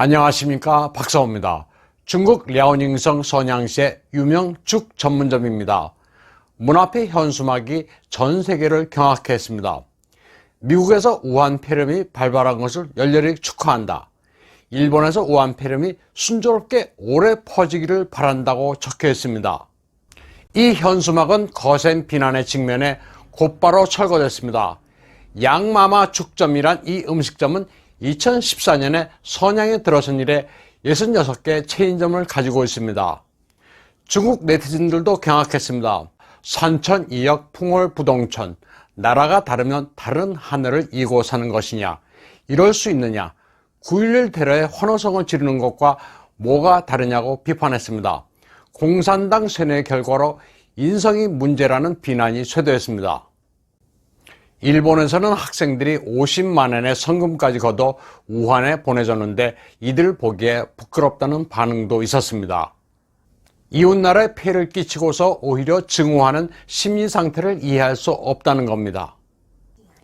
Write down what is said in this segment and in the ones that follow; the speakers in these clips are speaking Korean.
안녕하십니까, 박사호입니다. 중국 랴오닝성 선양시의 유명 죽 전문점입니다. 문 앞의 현수막이 전 세계를 경악했습니다. 미국에서 우한 폐렴이 발발한 것을 열렬히 축하한다. 일본에서 우한 폐렴이 순조롭게 오래 퍼지기를 바란다고 적혀 있습니다. 이 현수막은 거센 비난의 직면에 곧바로 철거됐습니다. 양마마 죽점이란 이 음식점은 2014년에 선양에 들어선 이래 66개 체인점을 가지고 있습니다. 중국 네티즌들도 경악했습니다. 산천 이역 풍월 부동천, 나라가 다르면 다른 하늘을 이고 사는 것이냐, 이럴 수 있느냐, 9.11 테러에 환호성을 지르는 것과 뭐가 다르냐고 비판했습니다. 공산당 세뇌의 결과로 인성이 문제라는 비난이 쇄도했습니다. 일본에서는 학생들이 50만 원의 성금까지 걷어 우한에 보내줬는데 이들 보기에 부끄럽다는 반응도 있었습니다. 이웃나라에 폐를 끼치고서 오히려 증오하는 심리 상태를 이해할 수 없다는 겁니다.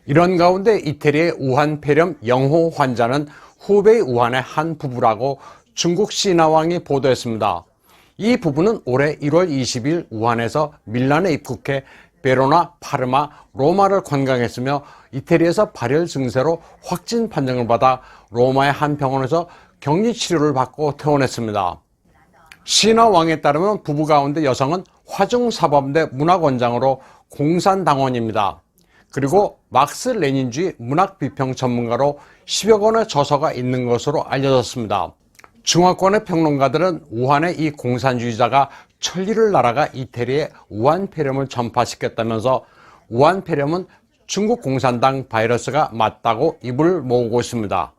이런 가운데 이태리의 우한 폐렴 영호 환자는 후베이 우한의 한 부부라고 중국 신화왕이 보도했습니다. 이 부부는 올해 1월 20일 우한에서 밀란에 입국해 베로나, 파르마, 로마를 관광했으며 이태리에서 발열 증세로 확진 판정을 받아 로마의 한 병원에서 격리 치료를 받고 퇴원했습니다. 신화왕에 따르면 부부 가운데 여성은 화중사범대 문학원장으로 공산당원입니다. 그리고 막스 레닌주의 문학비평 전문가로 10여 권의 저서가 있는 것으로 알려졌습니다. 중화권의 평론가들은 우한의 이 공산주의자가 천리를 날아가 이태리에 우한 폐렴을 전파시켰다면서 우한 폐렴은 중국 공산당 바이러스가 맞다고 입을 모으고 있습니다.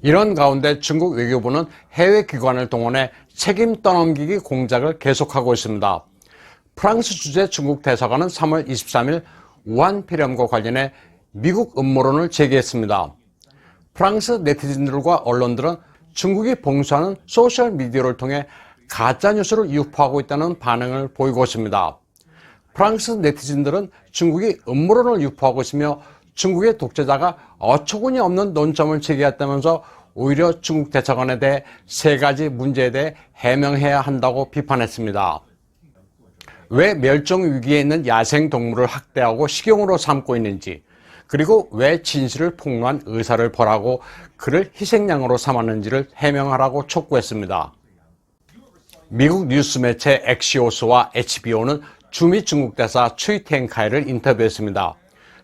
이런 가운데 중국 외교부는 해외 기관을 동원해 책임 떠넘기기 공작을 계속하고 있습니다. 프랑스 주재 중국 대사관은 3월 23일 우한 폐렴과 관련해 미국 음모론을 제기했습니다. 프랑스 네티즌들과 언론들은 중국이 봉쇄하는 소셜미디어를 통해 가짜뉴스를 유포하고 있다는 반응을 보이고 있습니다. 프랑스 네티즌들은 중국이 음모론을 유포하고 있으며 중국의 독재자가 어처구니 없는 논점을 제기했다면서 오히려 중국 대사관에 대해 세 가지 문제에 대해 해명해야 한다고 비판했습니다. 왜 멸종 위기에 있는 야생동물을 학대하고 식용으로 삼고 있는지, 그리고 왜 진실을 폭로한 의사를 벌하고 그를 희생양으로 삼았는지를 해명하라고 촉구했습니다. 미국 뉴스 매체 엑시오스와 HBO는 주미 중국 대사 추이텐카이를 인터뷰했습니다.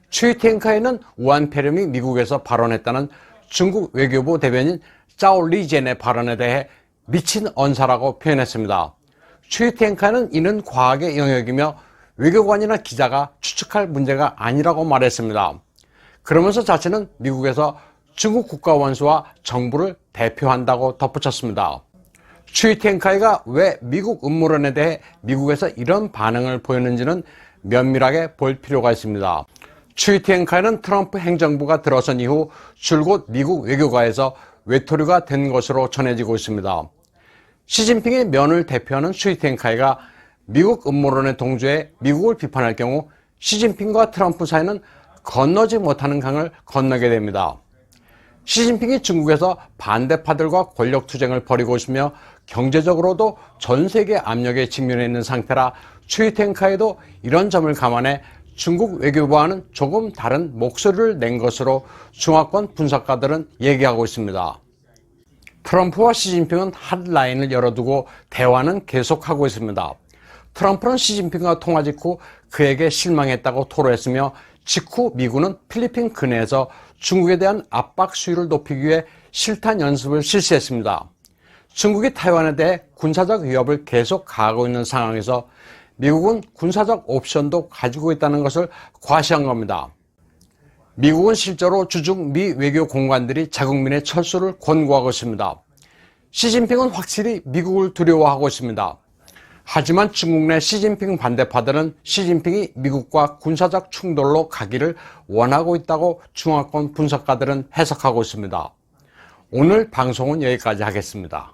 추이텐카이는 우한 폐렴이 미국에서 발원했다는 중국 외교부 대변인 짜오 리젠의 발언에 대해 미친 언사라고 표현했습니다. 추이텐카이는 이는 과학의 영역이며 외교관이나 기자가 추측할 문제가 아니라고 말했습니다. 그러면서 자신은 미국에서 중국 국가원수와 정부를 대표한다고 덧붙였습니다. 추이텐카이가 왜 미국 음모론에 대해 미국에서 이런 반응을 보였는지는 면밀하게 볼 필요가 있습니다. 추이텐카이는 트럼프 행정부가 들어선 이후 줄곧 미국 외교가에서 외톨이가 된 것으로 전해지고 있습니다. 시진핑의 면을 대표하는 추이텐카이가 미국 음모론에 동조해 미국을 비판할 경우 시진핑과 트럼프 사이는 건너지 못하는 강을 건너게 됩니다. 시진핑이 중국에서 반대파들과 권력투쟁을 벌이고 있으며 경제적으로도 전 세계 압력에 직면해 있는 상태라 추이텐카이도 이런 점을 감안해 중국 외교부와는 조금 다른 목소리를 낸 것으로 중화권 분석가들은 얘기하고 있습니다. 트럼프와 시진핑은 핫라인을 열어두고 대화는 계속하고 있습니다. 트럼프는 시진핑과 통화 직후 그에게 실망했다고 토로했으며 직후 미군은 필리핀 근해에서 중국에 대한 압박 수위를 높이기 위해 실탄 연습을 실시했습니다. 중국이 타이완에 대해 군사적 위협을 계속 가하고 있는 상황에서 미국은 군사적 옵션도 가지고 있다는 것을 과시한 겁니다. 미국은 실제로 주중 미 외교 공관들이 자국민의 철수를 권고하고 있습니다. 시진핑은 확실히 미국을 두려워하고 있습니다. 하지만 중국 내 시진핑 반대파들은 시진핑이 미국과 군사적 충돌로 가기를 원하고 있다고 중화권 분석가들은 해석하고 있습니다. 오늘 방송은 여기까지 하겠습니다.